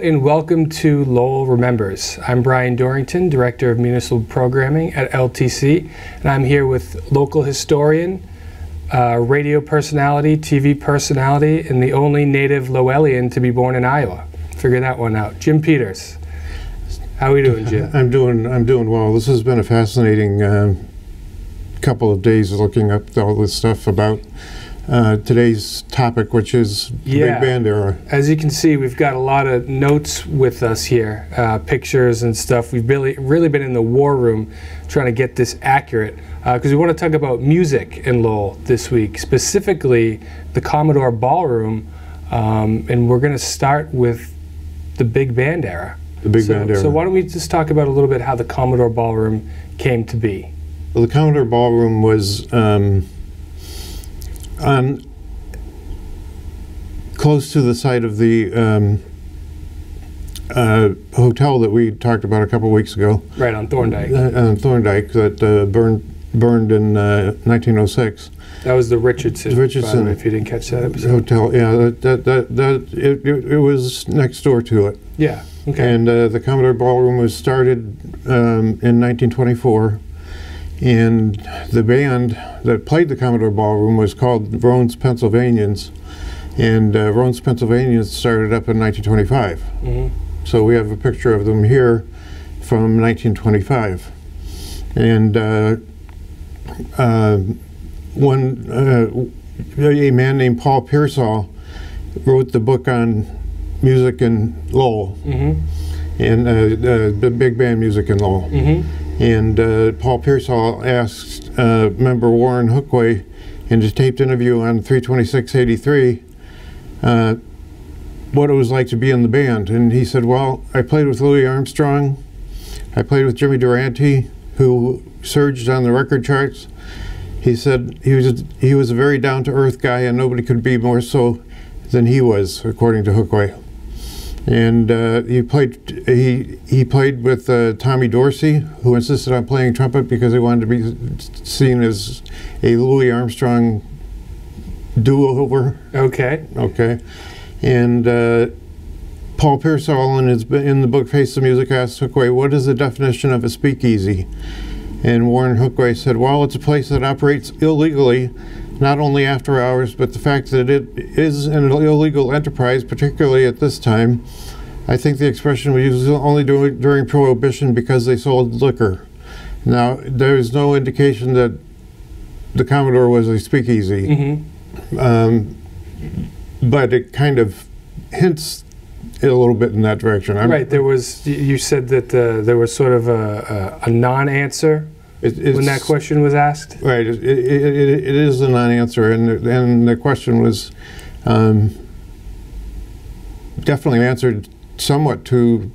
and welcome to Lowell Remembers. I'm Brian Dorrington, Director of Municipal Programming at LTC, and I'm here with local historian, radio personality, TV personality, and the only native Lowellian to be born in Iowa. Figure that one out. Jim Peters. How are we doing, Jim? I'm doing well. This has been a fascinating couple of days looking up all this stuff about today's topic, which is the Big Band era. As you can see, we've got a lot of notes with us here, pictures and stuff. We've really been in the war room trying to get this accurate, because we want to talk about music in Lowell this week, specifically the Commodore Ballroom, and we're going to start with the Big Band era. The Big Band era. So why don't we just talk about a little bit how the Commodore Ballroom came to be? Well, the Commodore Ballroom was close to the site of the hotel that we talked about a couple weeks ago. Right, on Thorndike. On Thorndike, that burned in 1906. That was the Richardson, if you didn't catch that episode. Hotel, yeah, it was next door to it. Yeah, okay. And the Commodore Ballroom was started in 1924. And the band that played the Commodore Ballroom was called Bronze Pennsylvanians, and Bronze Pennsylvanians started up in 1925. Mm-hmm. So we have a picture of them here from 1925. And a man named Paul Pearsall wrote the book on music in Lowell, mm-hmm. and the big band music in Lowell. Mm-hmm. And Paul Pearsall asked member Warren Hookway in his taped interview on 3/26/83 what it was like to be in the band. And he said, well, I played with Louis Armstrong, I played with Jimmy Durante, who surged on the record charts. He said he was a very down-to-earth guy, and nobody could be more so than he was, according to Hookway. And he played with Tommy Dorsey, who insisted on playing trumpet because he wanted to be seen as a Louis Armstrong do-over. Okay. Okay. And Paul Pearsall, in the book Face the Music, asked Hookway, what is the definition of a speakeasy? And Warren Hookway said, well, it's a place that operates illegally, not only after hours, but the fact that it is an illegal enterprise, particularly at this time. I think the expression was used only during Prohibition because they sold liquor. Now, there is no indication that the Commodore was a speakeasy, mm-hmm. But it kind of hints it a little bit in that direction. Right, you said that there was sort of a non-answer when that question was asked? Right, it is a non-answer, and the question was definitely answered somewhat to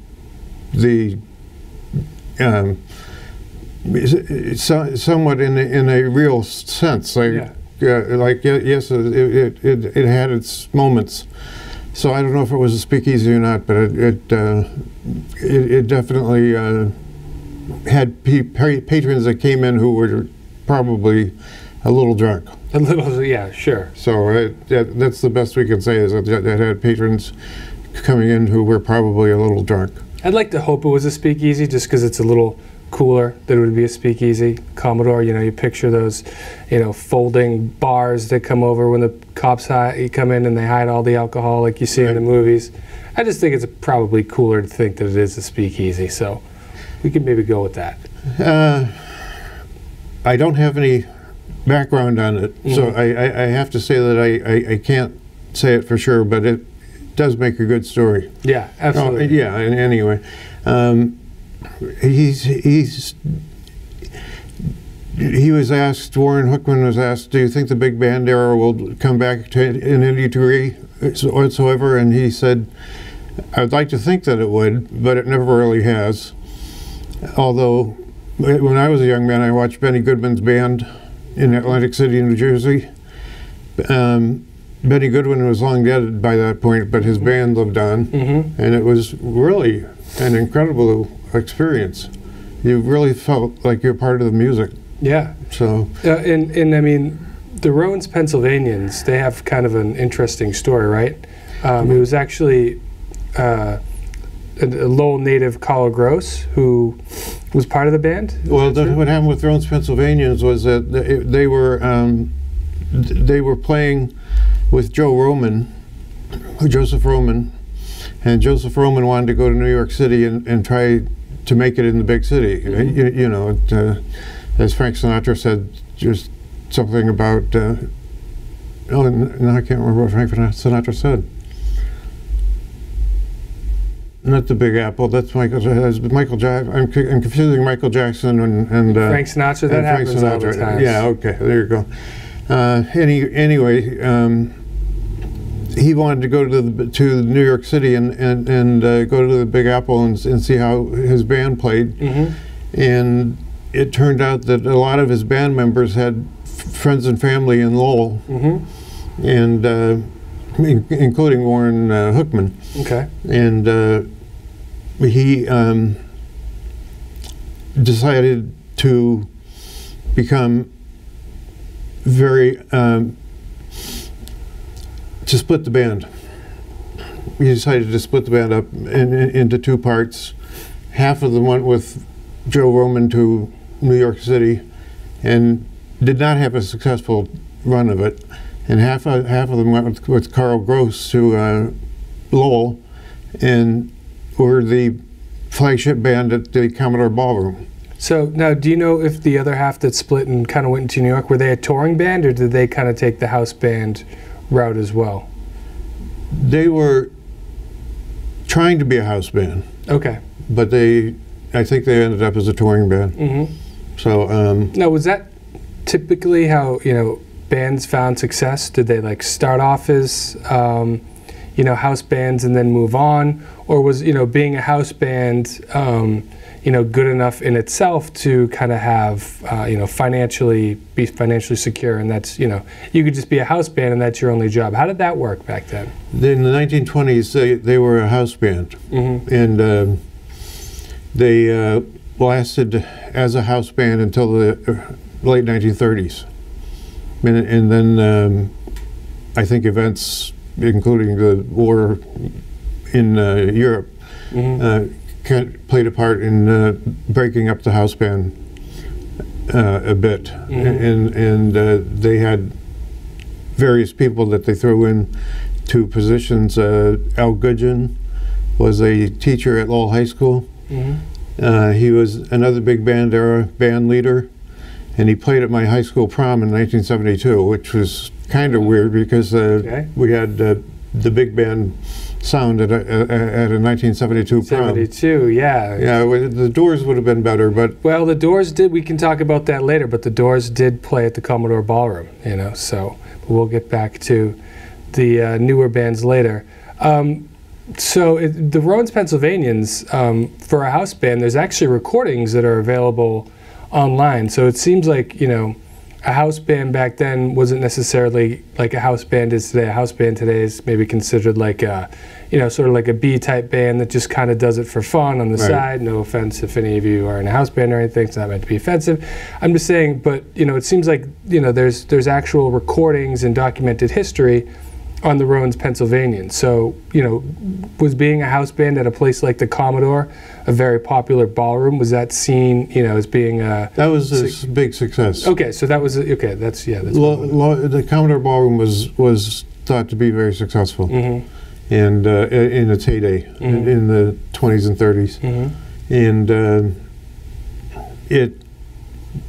the somewhat in a real sense, like yes, it had its moments. So I don't know if it was a speakeasy or not, but it definitely had patrons that came in who were probably a little drunk. A little, yeah, sure. So that's the best we can say, is that it had patrons coming in who were probably a little drunk. I'd like to hope it was a speakeasy, just because it's a little cooler that it would be a speakeasy. Commodore, you picture those, folding bars that come over when the cops come in and they hide all the alcohol like you see in the movies. I just think it's probably cooler to think that it is a speakeasy, so we could maybe go with that. I don't have any background on it, mm-hmm. So I have to say that I can't say it for sure, but it does make a good story. Yeah, absolutely. Yeah, and anyway, he was asked, Warren Hookman was asked, do you think the big band era will come back in any degree whatsoever? And he said, I'd like to think that it would, but it never really has. Although, when I was a young man, I watched Benny Goodman's band in Atlantic City, New Jersey. Benny Goodman was long dead by that point, but his band lived on, mm-hmm. and it was really an incredible experience. You really felt like you're part of the music. Yeah. So. And I mean, the Bronze Pennsylvanians, they have kind of an interesting story, right? It was actually a Lowell native, Carl Gross, who was part of the band? Well, what happened with Bronze Pennsylvanians was that they were playing with Joseph Roman, and Joseph Roman wanted to go to New York City and try to make it in the big city. You know, as Frank Sinatra said, just something about. Oh, no, I can't remember what Frank Sinatra said. Not the Big Apple. That's Michael Jackson. I'm confusing Michael Jackson and Frank Sinatra. That happens all the time. Yeah. Okay. There you go. Anyway, he wanted to go to New York City and go to the Big Apple and see how his band played. And it turned out that a lot of his band members had friends and family in Lowell, and including Warren Hookman. Okay. And he decided to become very to split the band. We decided to split the band up into two parts. Half of them went with Joe Roman to New York City, and did not have a successful run of it. And half of them went with Carl Gross to Lowell, and were the flagship band at the Commodore Ballroom. So now, do you know if the other half that split and kind of went into New York, were they a touring band, or did they kind of take the house band route as well? They were trying to be a house band. Okay. But I think they ended up as a touring band. So now, was that typically how bands found success? Did they like start off as house bands and then move on, or was being a house band good enough in itself to kind of have be financially secure, and that's you could just be a house band and that's your only job? How did that work back then? In the 1920s, they were a house band, and they lasted as a house band until the late 1930s, and then I think events, including the war in Europe, played a part in breaking up the house band a bit, and they had various people that they threw in to positions. Al Goodgeon was a teacher at Lowell High School. He was another big band era band leader, and he played at my high school prom in 1972, which was kind of weird because we had the big band sound at a 1972 prom. 72, yeah. Yeah, the Doors would have been better, but... Well, the Doors did, we can talk about that later, but the Doors did play at the Commodore Ballroom, so we'll get back to the newer bands later. So the Bronze Pennsylvanians, for a house band, there's actually recordings that are available online, so it seems like, a house band back then wasn't necessarily like a house band is today. A house band today is maybe considered like a, sort of like a B-type band that just kind of does it for fun on the side. No offense if any of you are in a house band or anything. It's not meant to be offensive. I'm just saying, but it seems like there's actual recordings and documented history on the Bronze Pennsylvanians. So was being a house band at a place like the Commodore a very popular ballroom? Was that seen as being a... That was a big success. Okay, so that was okay. That's the Commodore Ballroom was thought to be very successful, and in its heyday in the 20s and 30s, and it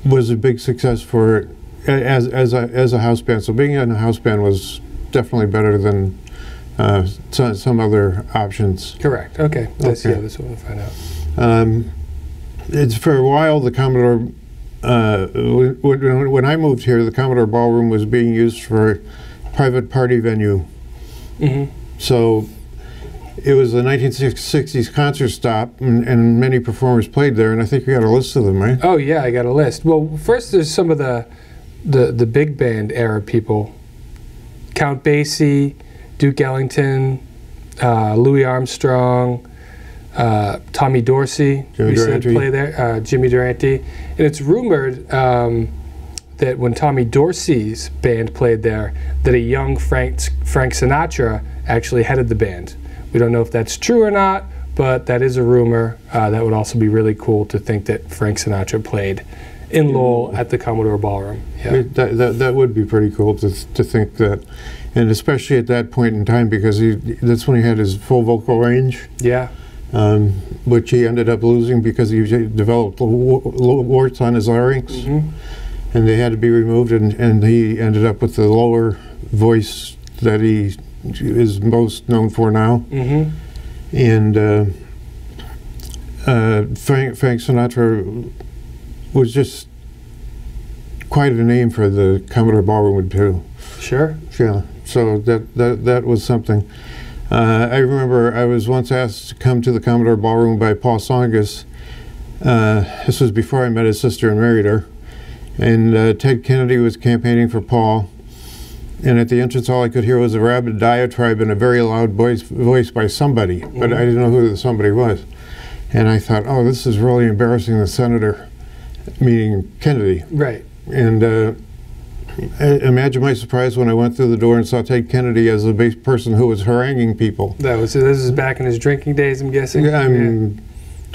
was a big success for as a house band. So being in a house band was definitely better than some other options. Correct. Okay. That's what we'll find out. It's for a while the Commodore. When I moved here, the Commodore Ballroom was being used for a private party venue. So it was the 1960s concert stop, and many performers played there. And I think you got a list of them, right? Oh yeah, I got a list. Well, first there's some of the big band era people. Count Basie, Duke Ellington, Louis Armstrong, Tommy Dorsey, Jimmy Durante. Play there, Jimmy Durante. And it's rumored that when Tommy Dorsey's band played there, that a young Frank Sinatra actually headed the band. We don't know if that's true or not, but that is a rumor. That would also be really cool to think that Frank Sinatra played in Lowell at the Commodore Ballroom. Yeah. That would be pretty cool to think that, and especially at that point in time, because that's when he had his full vocal range. Yeah. Which he ended up losing because he developed warts on his larynx, and they had to be removed, and he ended up with the lower voice that he is most known for now. And Frank Sinatra was just quite a name for the Commodore Ballroom too. Sure. Yeah. So that was something. I remember I was once asked to come to the Commodore Ballroom by Paul Songus. This was before I met his sister and married her. And Ted Kennedy was campaigning for Paul. And at the entrance, all I could hear was a rabid diatribe in a very loud voice by somebody, but I didn't know who the somebody was. And I thought, oh, this is really embarrassing the senator, meaning Kennedy. Right. And imagine my surprise when I went through the door and saw Ted Kennedy as the base person who was haranguing people. This is back in his drinking days, I'm guessing? Yeah,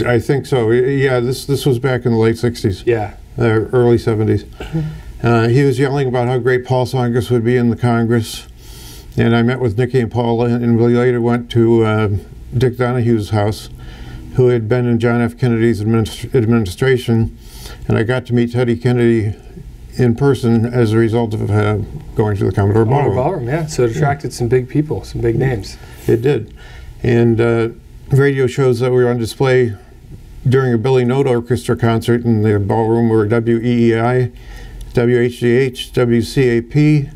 I think so. Yeah, this was back in the late 60s. Yeah. Early 70s. He was yelling about how great Paul Songus would be in the Congress. And I met with Nicky and Paul, and we later went to Dick Donohue's house, who had been in John F. Kennedy's administration. And I got to meet Teddy Kennedy in person as a result of going to the Commodore Ballroom. Yeah. So it attracted some big people, some big names. It did. And radio shows that were on display during a Billy Note Orchestra concert in the ballroom were WEEI, WHGH, WCAP,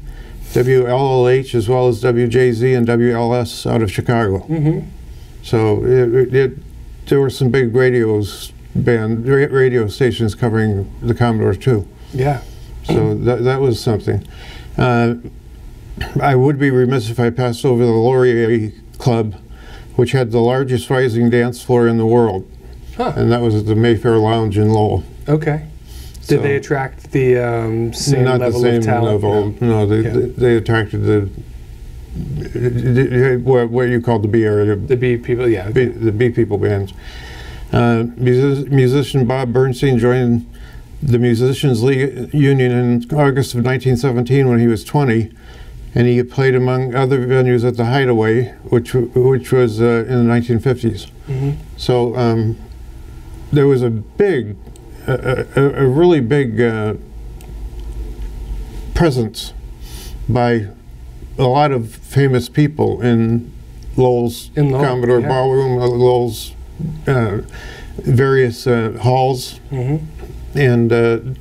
WLLH, as well as WJZ and WLS out of Chicago. So there were some big radio stations covering the Commodore too. Yeah. So that was something. I would be remiss if I passed over the Laurier Club, which had the largest rising dance floor in the world. And that was at the Mayfair Lounge in Lowell. Okay. Did they attract the same not level the same of talent? level. No, they attracted what you call the B area. The B people, yeah. The B people bands. Musician Bob Bernstein joined the Musicians League Union in August of 1917 when he was 20, and he played among other venues at the Hideaway, which was in the 1950s. So there was a really big presence by a lot of famous people in Lowell's Commodore Ballroom, Lowell's various halls, and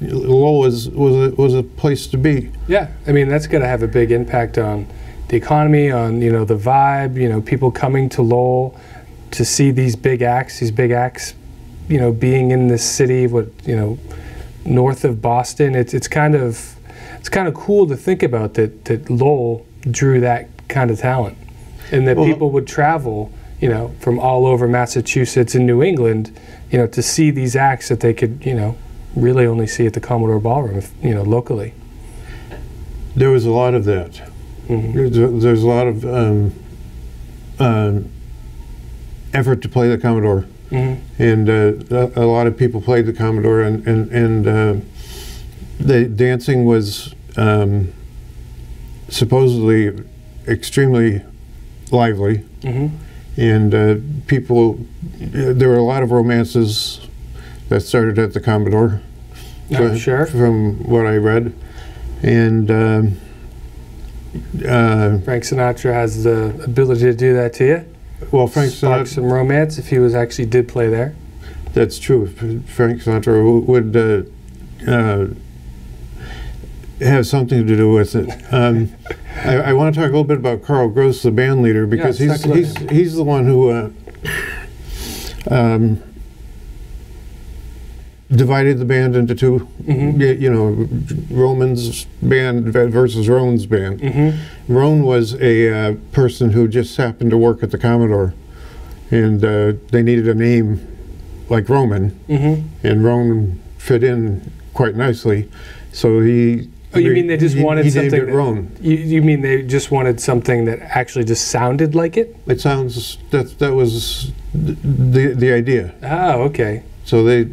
Lowell was a place to be. Yeah, I mean that's going to have a big impact on the economy, on the vibe, people coming to Lowell to see these big acts, being in this city, north of Boston. It's kind of cool to think about that Lowell drew that kind of talent, and that people would travel, from all over Massachusetts and New England, to see these acts that they could, really only see at the Commodore Ballroom, locally. There was a lot of that. There's a lot of effort to play the Commodore. And a lot of people played the Commodore, and the dancing was supposedly extremely lively, and there were a lot of romances that started at the Commodore. Sure. From what I read, and Frank Sinatra has the ability to do that to you. Well, Frank Spark Sinatra, some romance if he did play there. That's true. Frank Sinatra would have something to do with it. I want to talk a little bit about Carl Gross, the band leader, because he's the one who divided the band into two. Roman's band versus Roan's band. Roan was a person who just happened to work at the Commodore, and they needed a name like Roman, and Roan fit in quite nicely, so he Oh, you mean they just wanted he something? named it Roan. You mean they just wanted something that actually just sounded like it? It sounds that was the idea. Oh, okay. So they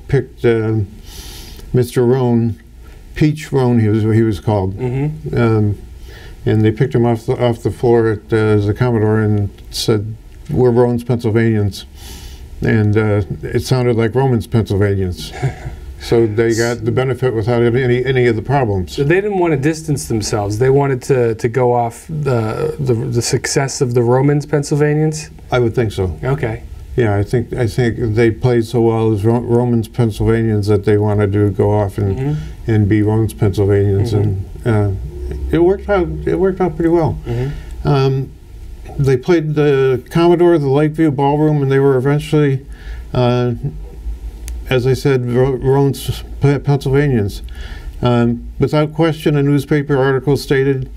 picked Mr. Roan, Peach Roan. He was called, and they picked him off the floor as a Commodore and said, "We're Bronze Pennsylvanians," and it sounded like Romans Pennsylvanians. So they got the benefit without any of the problems. So they didn't want to distance themselves. They wanted to go off the success of the Romans Pennsylvanians. I would think so. Okay. Yeah, I think they played so well as Romans Pennsylvanians that they wanted to go off and be Romans Pennsylvanians, and it worked out. It worked out pretty well. They played the Commodore, the Lakeview Ballroom, and they were eventually, as I said, Romans Pennsylvanians. Without question, a newspaper article stated,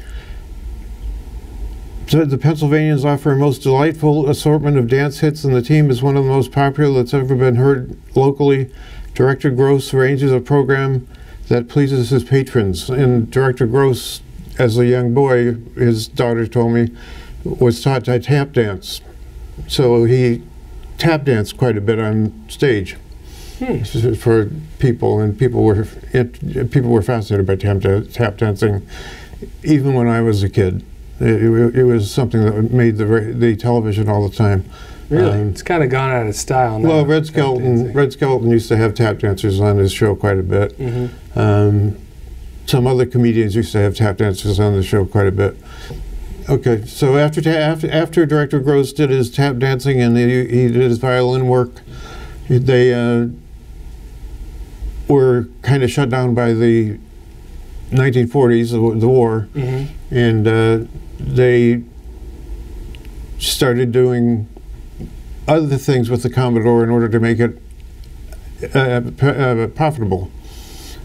"The Pennsylvanians offer a most delightful assortment of dance hits, and the team is one of the most popular that's ever been heard locally. Director Gross arranges a program that pleases his patrons." And Director Gross, as a young boy, his daughter told me, was taught to tap dance. So he tap danced quite a bit on stage for people, and people were fascinated by tap dancing, even when I was a kid. It was something that made the television all the time. Really? It's kind of gone out of style now. Well, Red Skelton used to have tap dancers on his show quite a bit. Some other comedians used to have tap dancers on the show quite a bit. Okay, so after Director Gross did his tap dancing and he did his violin work, they were kind of shut down by the 1940s, the war, and they started doing other things with the Commodore in order to make it profitable.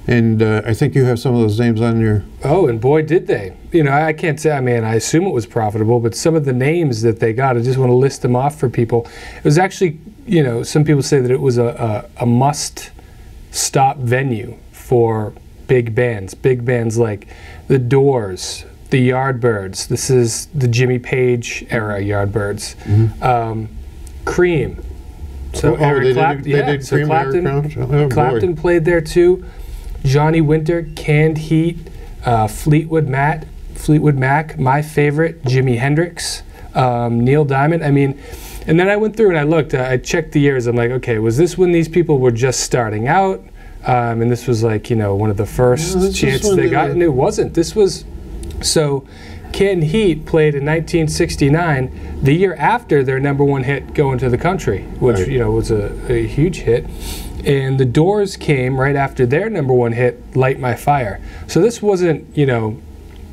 And I think you have some of those names on your... Oh, and boy, did they. You know, I can't say, I mean, I assume it was profitable, but some of the names that they got, I just want to list them off for people. It was actually, you know, some people say that it was a must-stop venue for big bands like the Doors, the Yardbirds. This is the Jimmy Page era Yardbirds. Cream. So Eric Clapton, Clapton played there too. Johnny Winter, Canned Heat, Fleetwood Mac, my favorite, Jimi Hendrix, Neil Diamond. I mean, and then I went through and I looked. I checked the years. I'm like, okay, was this when these people were just starting out? And this was like, you know, one of the first chances they got, and it wasn't. This was, so Canned Heat played in 1969, the year after their #1 hit, Going to the Country, which, you know, was a huge hit. And the Doors came right after their #1 hit, Light My Fire. So this wasn't, you know...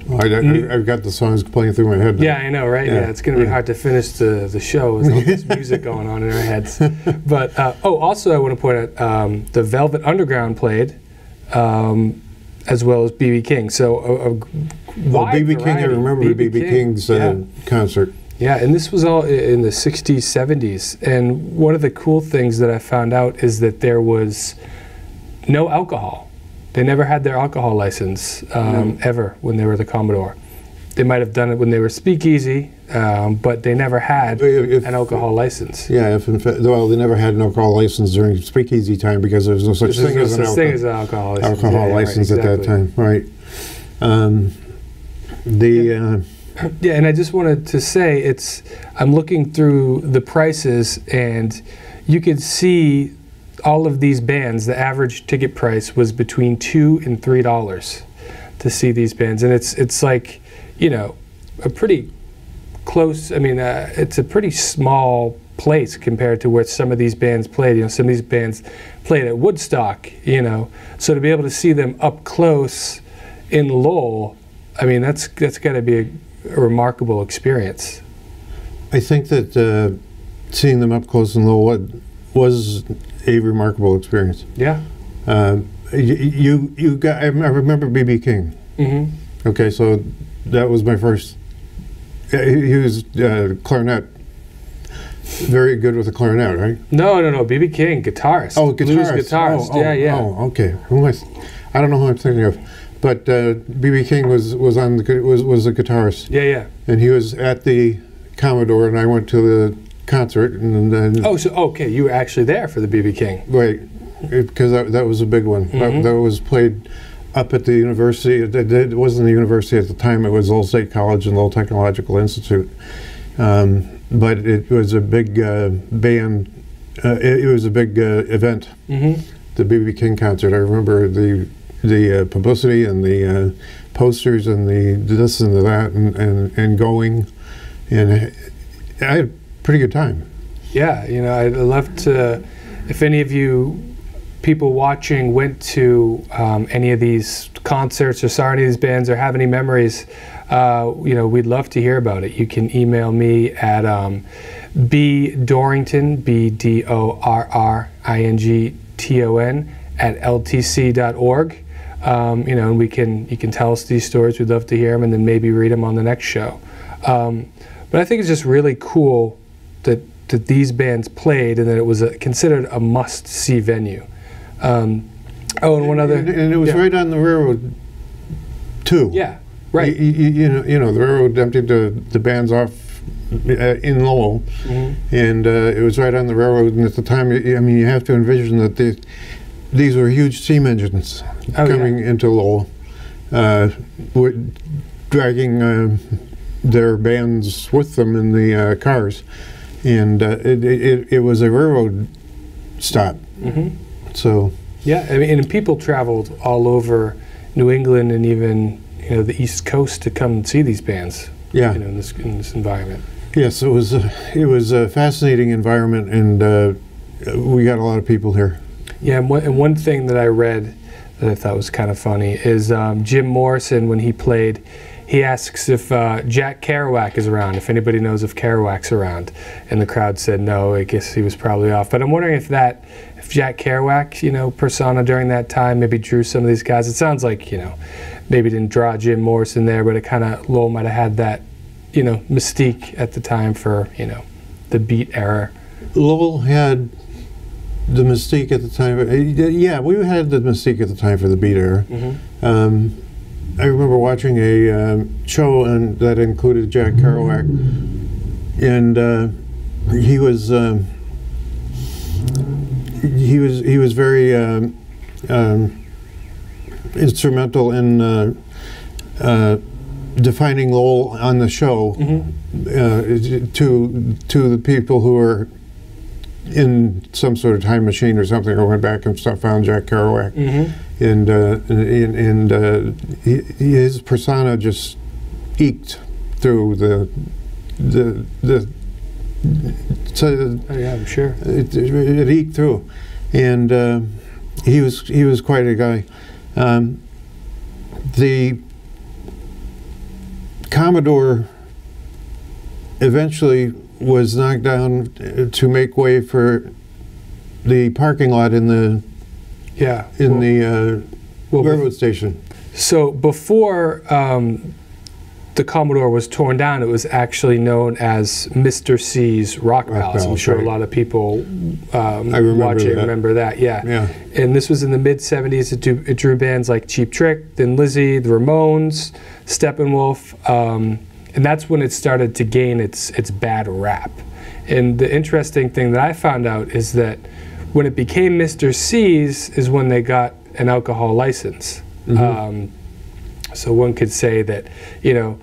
I've got the songs playing through my head now. Yeah, I know, right? Yeah, it's going to be hard to finish the show with all this music going on in our heads. But, also I want to point out, the Velvet Underground played, as well as B.B. King. So B.B. King, I remember B.B. King's concert. Yeah, and this was all in the 60s, 70s. And one of the cool things that I found out is that there was no alcohol. They never had their alcohol license ever when they were the Commodore. They might have done it when they were Speakeasy, but they never had an alcohol license. Yeah, well, they never had an alcohol license during Speakeasy time because there was no such thing as an alcohol license at that time. Right. Yeah, and I just wanted to say, I'm looking through the prices, and you could see all of these bands, the average ticket price was between $2 and $3 to see these bands. And it's like, you know, a pretty close, I mean, it's a pretty small place compared to where some of these bands played. You know, some of these bands played at Woodstock, you know. So to be able to see them up close in Lowell, I mean, that's got to be a remarkable experience. I think that seeing them up close in Lowell was a remarkable experience. Yeah. You got. I remember B.B. King. Okay, so that was my first. He was clarinet. Very good with the clarinet, right? No. B.B. King, guitarist. Oh, guitarist. Blues guitarist. Yeah. Oh, okay. I don't know who I'm thinking of. But B.B. King was a guitarist. Yeah, yeah. And he was at the Commodore, and I went to the concert, and then. Oh, so okay, you were actually there for the B.B. King. Right, because that was a big one. That was played up at the university. It wasn't the university at the time. It was Lowell State College and Lowell Technological Institute. But it was a big band. It was a big event. The B.B. King concert. I remember the publicity and the posters and the this and the that and going, and I had a pretty good time. Yeah, you know, I'd love to. If any of you people watching went to any of these concerts or saw any of these bands or have any memories, you know, we'd love to hear about it. You can email me at bdorrington, BDORRINGTON @ltc.org. You know, and you can tell us these stories. We'd love to hear them, and then maybe read them on the next show. But I think it's just really cool that these bands played, and that it was considered a must-see venue. Oh, and one other, and it was right on the railroad too. Yeah, right. You know, the railroad emptied the bands off in Lowell, and it was right on the railroad. And at the time, I mean, you have to envision that these were huge steam engines coming into Lowell, dragging their bands with them in the cars, and it was a railroad stop. So yeah, I mean, and people traveled all over New England and even, you know, the East Coast to come and see these bands. Yeah, you know, in this environment. Yes, it was a fascinating environment, and we got a lot of people here. Yeah, and one thing that I read that I thought was kind of funny is Jim Morrison, when he played, he asks if Jack Kerouac is around, if anybody knows if Kerouac's around, and the crowd said no. I guess he was probably off. But I'm wondering if Jack Kerouac, you know, persona during that time maybe drew some of these guys. It sounds like, you know, maybe didn't draw Jim Morrison there, but it kind of, Lowell might have had that, you know, mystique at the time for, you know, the beat era. Lowell had the mystique at the time. Yeah, we had the mystique at the time for the beat era. I remember watching a show that included Jack Kerouac, and he was very instrumental in defining Lowell on the show to the people who were in some sort of time machine or something, or went back and found Jack Kerouac, and his persona just eked through the so oh yeah, I'm sure it eked through, and he was quite a guy. The Commodore eventually was knocked down to make way for the parking lot in the railroad station. So before the Commodore was torn down, it was actually known as Mr. C's Rock Palace. I'm sure a lot of people remember that. Yeah. And this was in the mid-'70s. It drew bands like Cheap Trick, Thin Lizzy, the Ramones, Steppenwolf. And that's when it started to gain its bad rap. And the interesting thing that I found out is that when it became Mr. C's is when they got an alcohol license. So one could say that, you know,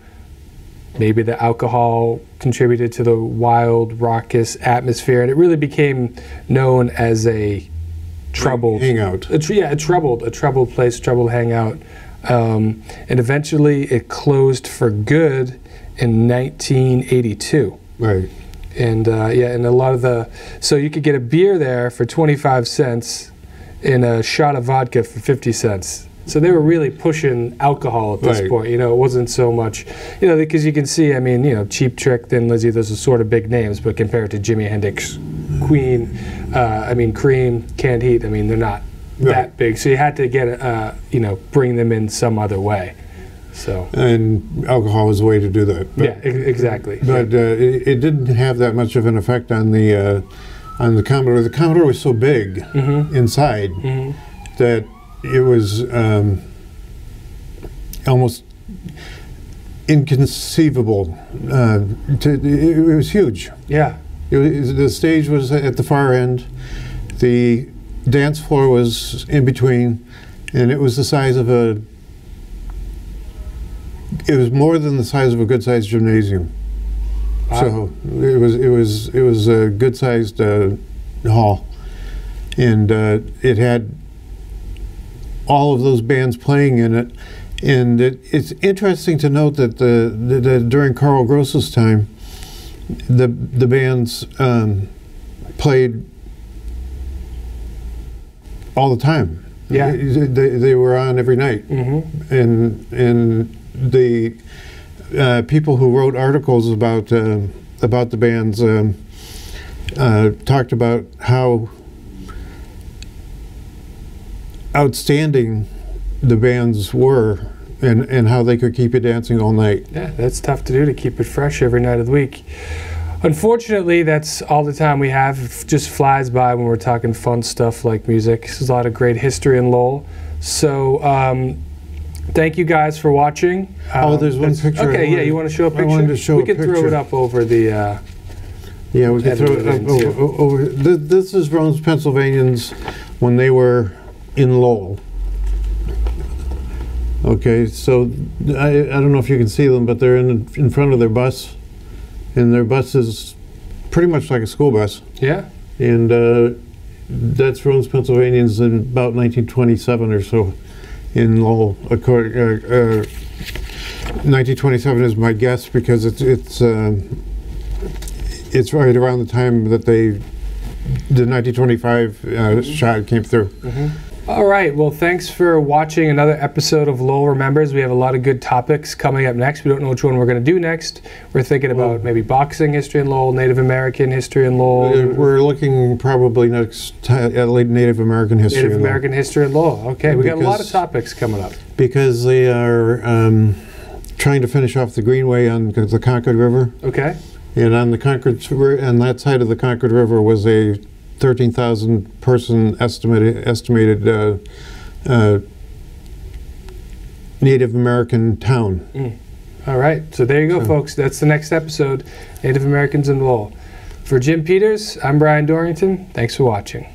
maybe the alcohol contributed to the wild, raucous atmosphere, and it really became known as a troubled hangout. A troubled place, troubled hangout. And eventually it closed for good in 1982. Right. And and a lot of so you could get a beer there for 25 cents and a shot of vodka for 50 cents. So they were really pushing alcohol at this point. You know, it wasn't so much, you know, because you can see, I mean, you know, Cheap Trick, Thin Lizzy, those are sort of big names, but compared to Jimi Hendrix, Queen, I mean, Cream, Canned Heat, I mean, they're not that big. So you had to get, you know, bring them in some other way. So. And alcohol was a way to do that. But, yeah, exactly. But it didn't have that much of an effect on the Commodore. The Commodore was so big inside that it was almost inconceivable. It was huge. Yeah. The stage was at the far end. The dance floor was in between, and it was the size of a. It was more than the size of a good-sized gymnasium. Wow. So it was a good-sized hall, and it had all of those bands playing in it. And it's interesting to note that during Carl Gross's time, the bands played all the time. Yeah, they were on every night, and the people who wrote articles about the bands talked about how outstanding the bands were, and how they could keep you dancing all night. Yeah, that's tough to do, to keep it fresh every night of the week. Unfortunately, that's all the time we have. It just flies by when we're talking fun stuff like music. There's a lot of great history in Lowell. So thank you guys for watching. There's one picture. Okay, yeah, you want to show a picture? I wanted to show a picture. We can throw it up over the... yeah, we can throw it up over. This is Bronze Pennsylvanians when they were in Lowell. Okay, so I don't know if you can see them, but they're in front of their bus, and their bus is pretty much like a school bus. Yeah. And that's Bronze Pennsylvanians in about 1927 or so in Lowell. 1927 is my guess, because it's right around the time that the 1925 shot came through. All right, well, thanks for watching another episode of Lowell Remembers. We have a lot of good topics coming up next. We don't know which one we're going to do next. We're thinking about maybe boxing history in Lowell, Native American history in Lowell. We're looking probably next at Native American history. Native American history in Lowell. Okay, we got a lot of topics coming up. Because they are trying to finish off the Greenway on the Concord River. Okay. And on that side of the Concord River was a 13,000 person estimated Native American town. All right, so there you go, folks. That's the next episode, Native Americans in Lowell. For Jim Peters, I'm Brian Dorrington. Thanks for watching.